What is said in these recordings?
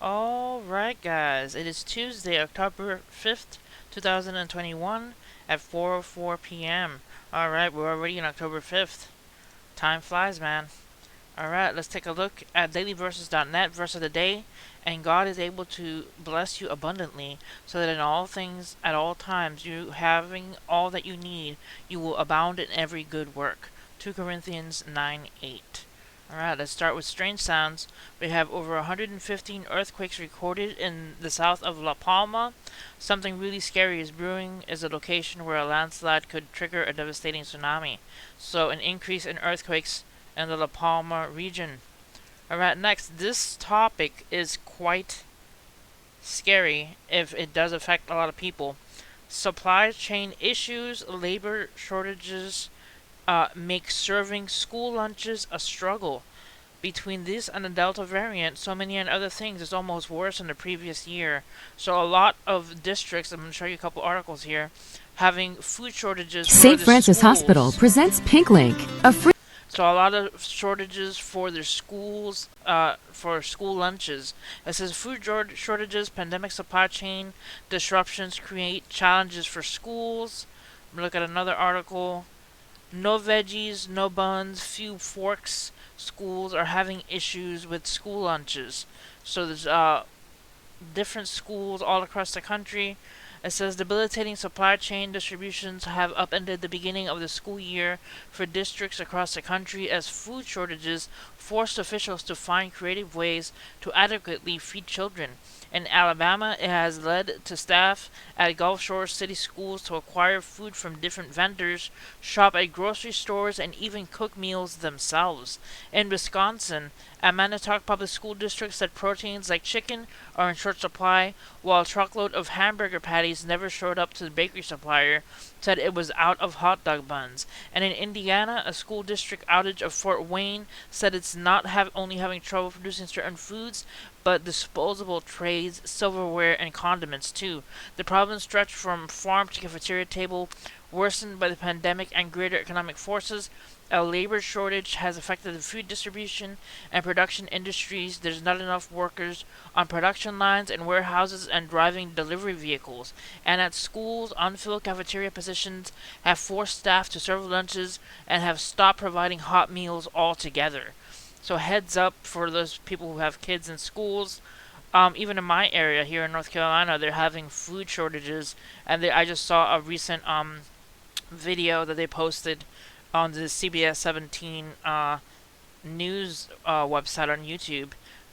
Alright, guys, it is Tuesday, October 5th, 2021 at 4:04 p.m. Alright, we're already in October 5th. Time flies, man. Alright, let's take a look at dailyverses.net verse of the day. And God is able to bless you abundantly, so that in all things, at all times, you having all that you need, you will abound in every good work. 2 Corinthians 9:8. Alright, let's start with strange sounds. We have over 115 earthquakes recorded in the south of La Palma. Something really scary is brewing, is a location where a landslide could trigger a devastating tsunami. So, an increase in earthquakes in the La Palma region. Alright, next, this topic is quite scary if it does affect a lot of people. Supply chain issues, labor shortages, make serving school lunches a struggle. Between this and the Delta variant, so many and other things is almost worse than the previous year. So a lot of districts, I'm going to show you a couple articles here, having food shortages for St. the Francis Hospital schools. presents Pink Link, a free. So a lot of shortages for their schools, for school lunches. It says food shortages, pandemic supply chain disruptions create challenges for schools. Look at another article. No veggies, no buns, few forks. Schools are having issues with school lunches. So there's different schools all across the country. It says debilitating supply chain distributions have upended the beginning of the school year for districts across the country as food shortages forced officials to find creative ways to adequately feed children. In Alabama, it has led to staff at Gulf Shore city schools to acquire food from different vendors, shop at grocery stores, and even cook meals themselves. In Wisconsin, a Manitowoc Public School District said proteins like chicken are in short supply, while a truckload of hamburger patties never showed up to the bakery supplier, said it was out of hot dog buns. And in Indiana, a school district outage of Fort Wayne said it's not only having trouble producing certain foods, but disposable trays, silverware, and condiments too. The problem stretched from farm to cafeteria table, worsened by the pandemic and greater economic forces. A labor shortage has affected the food distribution and production industries. There's not enough workers on production lines and warehouses and driving delivery vehicles. And at schools, unfilled cafeteria positions have forced staff to serve lunches and have stopped providing hot meals altogether. So heads up for those people who have kids in schools. Even in my area here in North Carolina, they're having food shortages, and I just saw a recent video that they posted on the CBS 17 news website on YouTube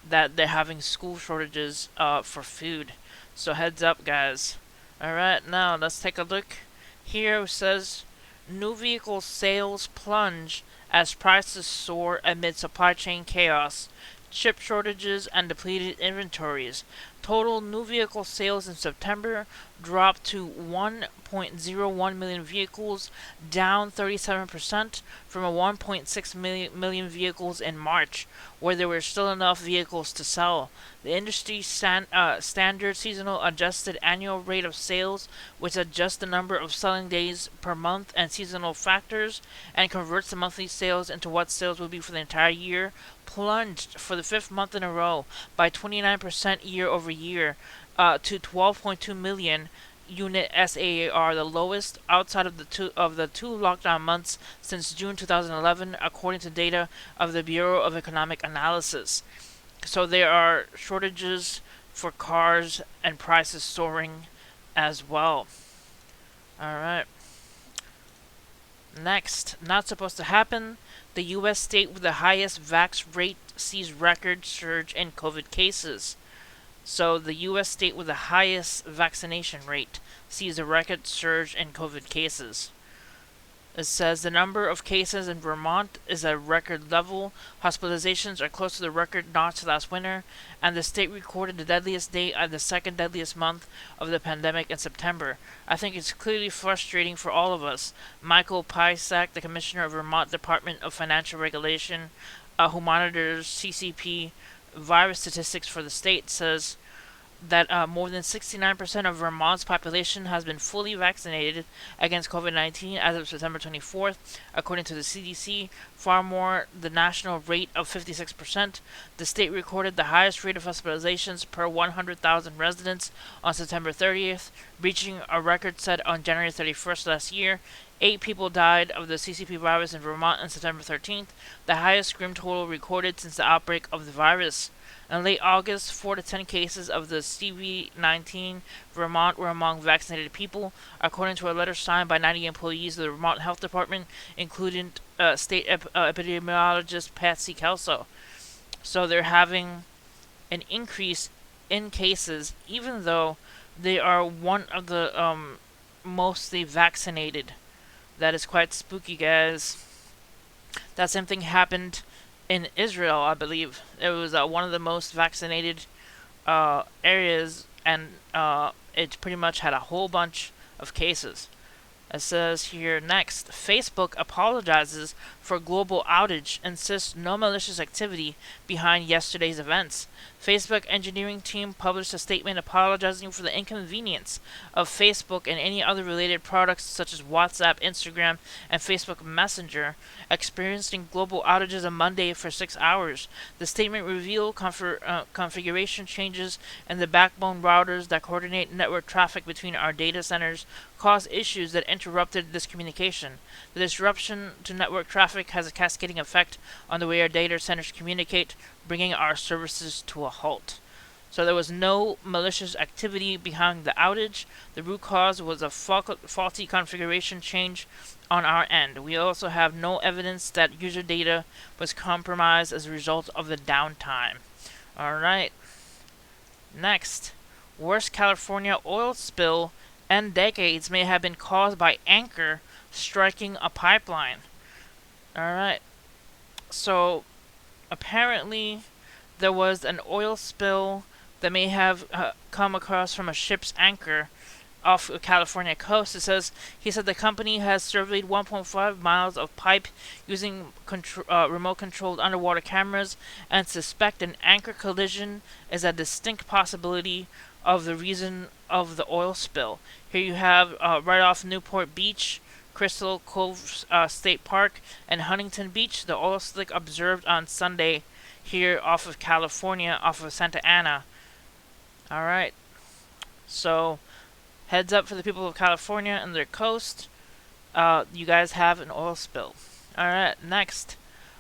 that they're having school shortages for food. So heads up, guys. Alright, now let's take a look. Here it says new vehicle sales plunge as prices soar amid supply chain chaos, chip shortages, and depleted inventories. Total new vehicle sales in September dropped to 1.01 million vehicles, down 37% from a 1.6 million vehicles in March, where there were still enough vehicles to sell. The industry standard seasonal adjusted annual rate of sales, which adjusts the number of selling days per month and seasonal factors, and converts the monthly sales into what sales will be for the entire year, plunged for the fifth month in a row by 29% year over year to 12.2 million unit SAAR, the lowest outside of the two lockdown months since June 2011, according to data of the Bureau of Economic Analysis. So there are shortages for cars and prices soaring as well. All right. Next, not supposed to happen. The U.S. state with the highest vax rate sees record surge in COVID cases. So the U.S. state with the highest vaccination rate sees a record surge in COVID cases. It says the number of cases in Vermont is at record level, hospitalizations are close to the record notch last winter, and the state recorded the deadliest day and the second deadliest month of the pandemic in September. I think it's clearly frustrating for all of us. Michael Pysak, the commissioner of Vermont Department of Financial Regulation, who monitors CCP virus statistics for the state, says that more than 69% of Vermont's population has been fully vaccinated against COVID-19 as of September 24th, according to the CDC, far more the national rate of 56%. The state recorded the highest rate of hospitalizations per 100,000 residents on September 30th, reaching a record set on January 31st last year. 8 people died of the CCP virus in Vermont on September 13th, the highest scream total recorded since the outbreak of the virus. In late August, 4 to 10 cases of the CV-19 Vermont were among vaccinated people, according to a letter signed by 90 employees of the Vermont Health Department, including state epidemiologist Patsy Kelso. So they're having an increase in cases, even though they are one of the mostly vaccinated. That is quite spooky, guys. That same thing happened in Israel, I believe. It was one of the most vaccinated areas, and it pretty much had a whole bunch of cases. It says here next, Facebook apologizes for global outage, insists no malicious activity behind yesterday's events. Facebook engineering team published a statement apologizing for the inconvenience of Facebook and any other related products such as WhatsApp, Instagram, and Facebook Messenger experiencing global outages on Monday for 6 hours. The statement revealed configuration changes in the backbone routers that coordinate network traffic between our data centers caused issues that interrupted this communication. The disruption to network traffic has a cascading effect on the way our data centers communicate, bringing our services to a halt. So there was no malicious activity behind the outage. The root cause was a faulty configuration change on our end. We also have no evidence that user data was compromised as a result of the downtime. Alright. Next. Worst California oil spill in decades may have been caused by anchor striking a pipeline. Alright. So, apparently, there was an oil spill that may have come across from a ship's anchor off the California coast. He said the company has surveyed 1.5 miles of pipe using remote-controlled underwater cameras and suspect an anchor collision is a distinct possibility of the reason of the oil spill. Here you have right off Newport Beach, Crystal Cove State Park, and Huntington Beach, the oil slick observed on Sunday here off of California, off of Santa Ana. Alright. So, heads up for the people of California and their coast. You guys have an oil spill. Alright, next.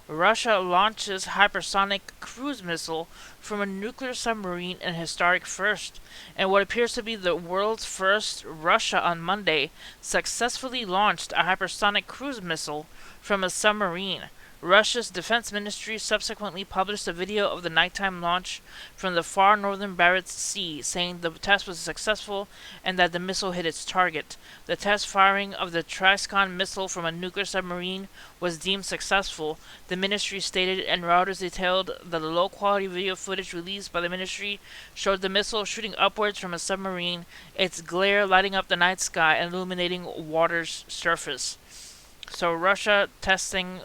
Russia launches hypersonic cruise missile from a nuclear submarine in a historic first. And what appears to be the world's first, Russia on Monday successfully launched a hypersonic cruise missile from a submarine. Russia's defense ministry subsequently published a video of the nighttime launch from the far northern Barents Sea, saying the test was successful and that the missile hit its target. The test firing of the Triskon missile from a nuclear submarine was deemed successful, the ministry stated, and Reuters detailed that the low-quality video footage released by the ministry showed the missile shooting upwards from a submarine, its glare lighting up the night sky and illuminating water's surface. So Russia testing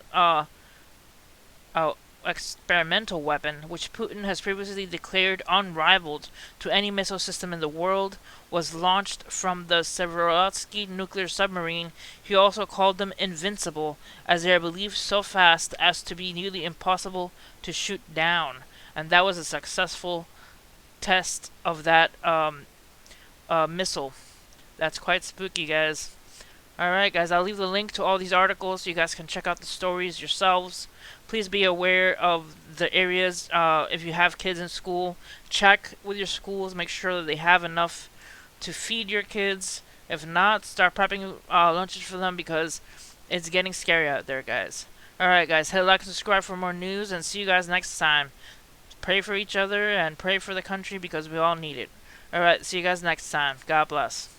experimental weapon, which Putin has previously declared unrivaled to any missile system in the world, was launched from the Severodvinsk nuclear submarine. He also called them invincible, as they are believed so fast as to be nearly impossible to shoot down. And that was a successful test of that missile. That's quite spooky, guys. Alright, guys, I'll leave the link to all these articles so you guys can check out the stories yourselves. Please be aware of the areas. If you have kids in school, check with your schools. Make sure that they have enough to feed your kids. If not, start prepping lunches for them because it's getting scary out there, guys. Alright, guys, hit like and subscribe for more news, and see you guys next time. Pray for each other and pray for the country because we all need it. Alright, see you guys next time. God bless.